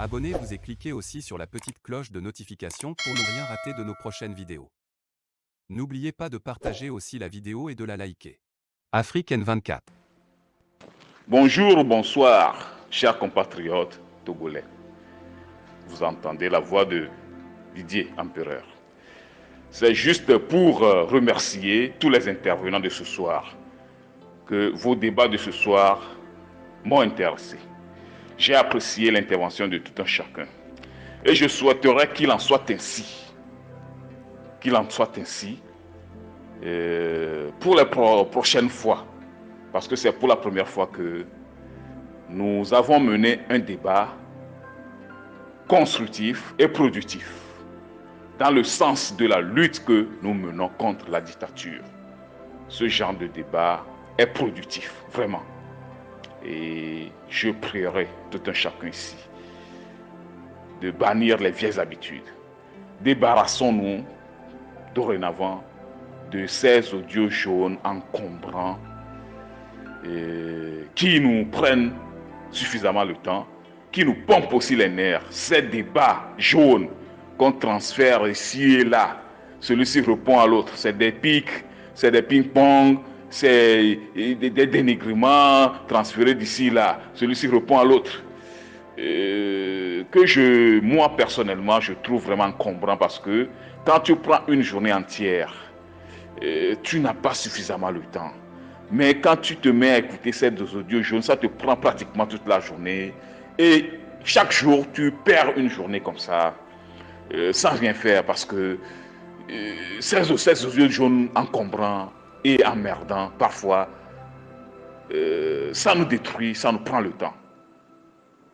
Abonnez-vous et cliquez aussi sur la petite cloche de notification pour ne rien rater de nos prochaines vidéos. N'oubliez pas de partager aussi la vidéo et de la liker. Afrique N24. Bonjour, bonsoir, chers compatriotes togolais. Vous entendez la voix de Didier Empereur. C'est juste pour remercier tous les intervenants de ce soir, que vos débats de ce soir m'ont intéressé. J'ai apprécié l'intervention de tout un chacun. Et je souhaiterais qu'il en soit ainsi. Qu'il en soit ainsi pour les prochaines fois. Parce que c'est pour la première fois que nous avons mené un débat constructif et productif dans le sens de la lutte que nous menons contre la dictature. Ce genre de débat est productif, vraiment. Et je prierai tout un chacun ici de bannir les vieilles habitudes. Débarrassons-nous dorénavant de ces audios jaunes encombrants qui nous prennent suffisamment le temps, qui nous pompent aussi les nerfs. Ces débats jaunes qu'on transfère ici et là, celui-ci répond à l'autre, c'est des pics, c'est des ping-pong, c'est des dénigrements transférés d'ici et là, celui-ci répond à l'autre. Que moi personnellement, je trouve vraiment encombrant parce que quand tu prends une journée entière, tu n'as pas suffisamment le temps. Mais quand tu te mets à écouter ces deux audios jaunes, ça te prend pratiquement toute la journée. Et chaque jour, tu perds une journée comme ça, sans rien faire, parce que ces audios jaunes encombrants et emmerdants, parfois, ça nous détruit, ça nous prend le temps.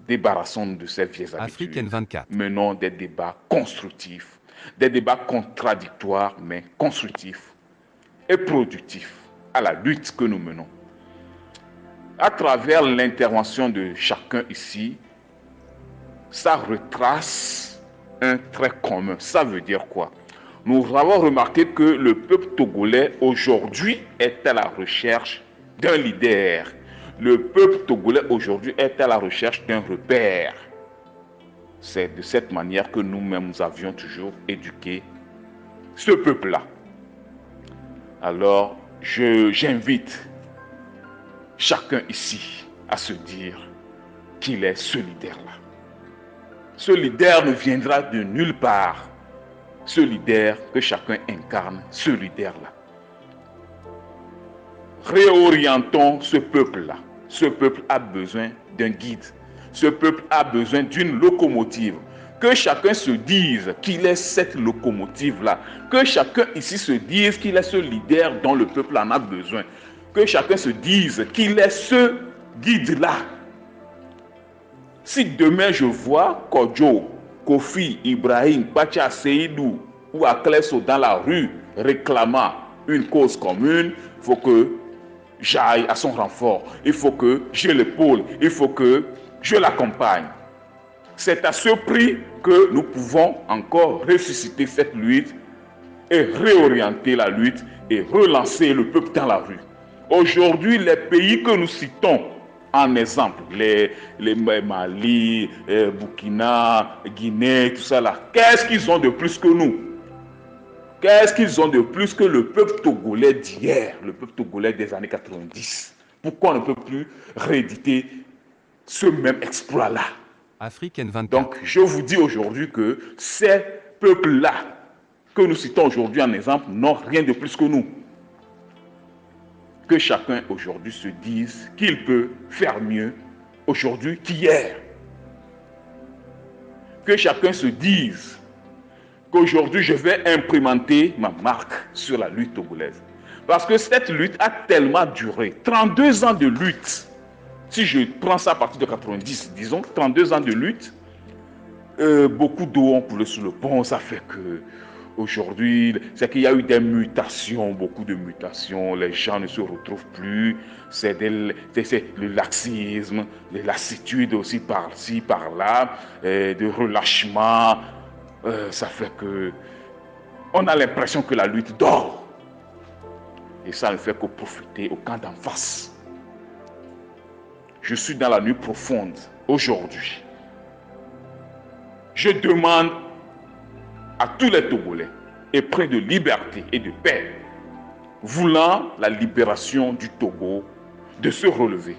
Débarrassons-nous de ces vieilles Afrique habitudes. N24. Menons des débats constructifs, des débats contradictoires, mais constructifs et productifs à la lutte que nous menons. À travers l'intervention de chacun ici, ça retrace un trait commun. Ça veut dire quoi? Nous avons remarqué que le peuple togolais aujourd'hui est à la recherche d'un leader. Le peuple togolais aujourd'hui est à la recherche d'un repère. C'est de cette manière que nous-mêmes nous avions toujours éduqué ce peuple-là. Alors, j'invite chacun ici à se dire qu'il est ce leader-là. Ce leader ne viendra de nulle part. Ce leader que chacun incarne, ce leader-là. Réorientons ce peuple-là. Ce peuple a besoin d'un guide. Ce peuple a besoin d'une locomotive. Que chacun se dise qu'il est cette locomotive-là. Que chacun ici se dise qu'il est ce leader dont le peuple en a besoin. Que chacun se dise qu'il est ce guide-là. Si demain je vois Kodjo, Kofi, Ibrahim, Pacha, Seydou ou Akleso dans la rue réclamant une cause commune, il faut que j'aille à son renfort. Il faut que je l'épaule. Il faut que je l'accompagne. C'est à ce prix que nous pouvons encore ressusciter cette lutte et réorienter la lutte et relancer le peuple dans la rue. Aujourd'hui, les pays que nous citons en exemple, les Mali, Burkina, Guinée, tout ça là, qu'est-ce qu'ils ont de plus que nous? Qu'est-ce qu'ils ont de plus que le peuple togolais d'hier, le peuple togolais des années 90? Pourquoi on ne peut plus rééditer ce même exploit-là? Afrique N24. Donc, je vous dis aujourd'hui que ces peuples-là que nous citons aujourd'hui en exemple n'ont rien de plus que nous. Que chacun aujourd'hui se dise qu'il peut faire mieux aujourd'hui qu'hier. Que chacun se dise qu'aujourd'hui je vais implémenter ma marque sur la lutte togolaise. Parce que cette lutte a tellement duré. 32 ans de lutte. Si je prends ça à partir de 90, disons, 32 ans de lutte, beaucoup d'eau ont coulé sous le pont. Ça fait que aujourd'hui, c'est qu'il y a eu des mutations, beaucoup de mutations. Les gens ne se retrouvent plus. C'est le laxisme, de la lassitude aussi par-ci, par-là, de relâchement. Ça fait que on a l'impression que la lutte dort. Et ça ne fait que profiter au camp d'en face. Je suis dans la nuit profonde aujourd'hui. Je demande à tous les Togolais, épris de liberté et de paix, voulant la libération du Togo, de se relever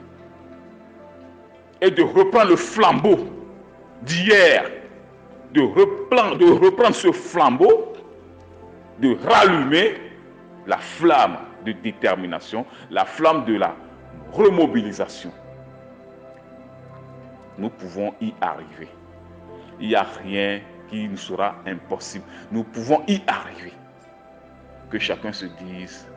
et de reprendre le flambeau d'hier, de reprendre ce flambeau, de rallumer la flamme de détermination, la flamme de la remobilisation. Nous pouvons y arriver. Il n'y a rien qui nous sera impossible. Nous pouvons y arriver. Que chacun se dise,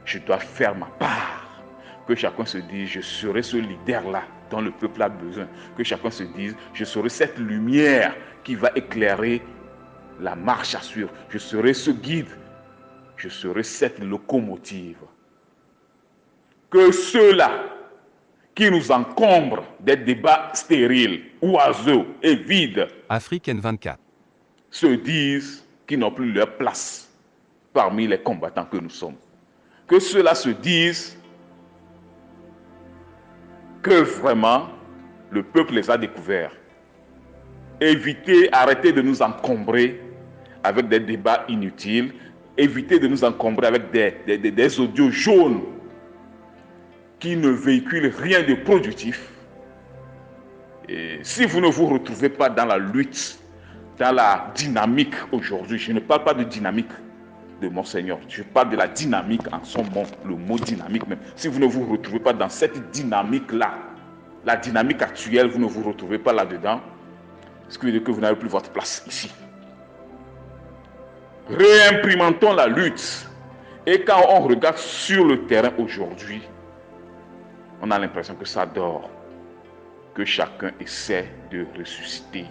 je dois faire ma part. Que chacun se dise, je serai ce leader-là dont le peuple a besoin. Que chacun se dise, je serai cette lumière qui va éclairer la marche à suivre. Je serai ce guide. Je serai cette locomotive. Que ceux-là qui nous encombrent des débats stériles, oiseux et vides, Afrique N24. se disent qu'ils n'ont plus leur place parmi les combattants que nous sommes. Que ceux-là se disent que vraiment le peuple les a découverts. Arrêtez de nous encombrer avec des débats inutiles. Évitez de nous encombrer avec des audios jaunes qui ne véhiculent rien de productif. Et si vous ne vous retrouvez pas dans la lutte, dans la dynamique aujourd'hui, je ne parle pas de dynamique de Monseigneur, je parle de la dynamique en son nom, le mot dynamique même. Si vous ne vous retrouvez pas dans cette dynamique-là, la dynamique actuelle, vous ne vous retrouvez pas là-dedans, ce qui veut dire que vous n'avez plus votre place ici. Réimplémentons la lutte. Et quand on regarde sur le terrain aujourd'hui, on a l'impression que ça dort, que chacun essaie de ressusciter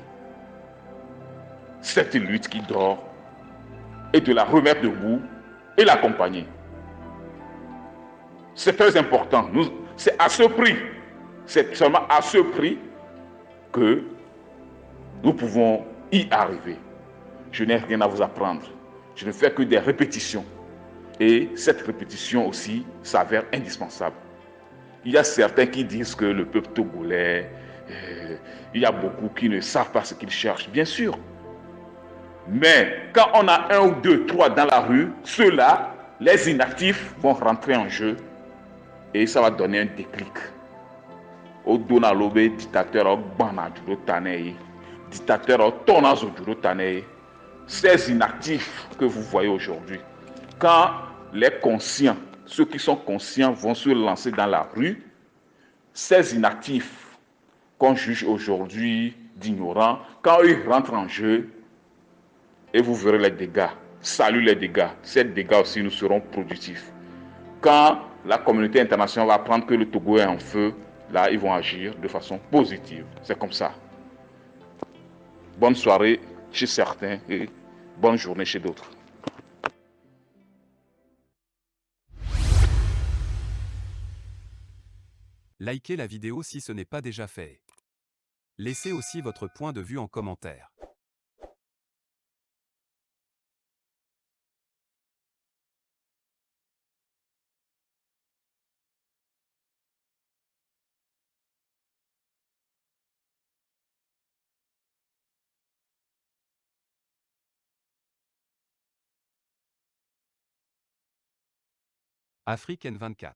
cette lutte qui dort et de la remettre debout et l'accompagner. C'est très important. C'est à ce prix, c'est seulement à ce prix que nous pouvons y arriver. Je n'ai rien à vous apprendre. Je ne fais que des répétitions. Et cette répétition aussi s'avère indispensable. Il y a certains qui disent que le peuple togolais, il y a beaucoup qui ne savent pas ce qu'ils cherchent, bien sûr. Mais quand on a 1 ou 2, 3 dans la rue, ceux-là, les inactifs, vont rentrer en jeu et ça va donner un déclic. Au Donalobe, dictateur au Banadjuro Tanei, dictateur au Tonazodjuro Tanei, ces inactifs que vous voyez aujourd'hui, quand les conscients, ceux qui sont conscients vont se lancer dans la rue, ces inactifs qu'on juge aujourd'hui d'ignorants, quand ils rentrent en jeu, et vous verrez les dégâts. Salut les dégâts. Ces dégâts aussi nous seront productifs. Quand la communauté internationale va apprendre que le Togo est en feu, là, ils vont agir de façon positive. C'est comme ça. Bonne soirée chez certains et bonne journée chez d'autres. Likez la vidéo si ce n'est pas déjà fait. Laissez aussi votre point de vue en commentaire. Afrique N24.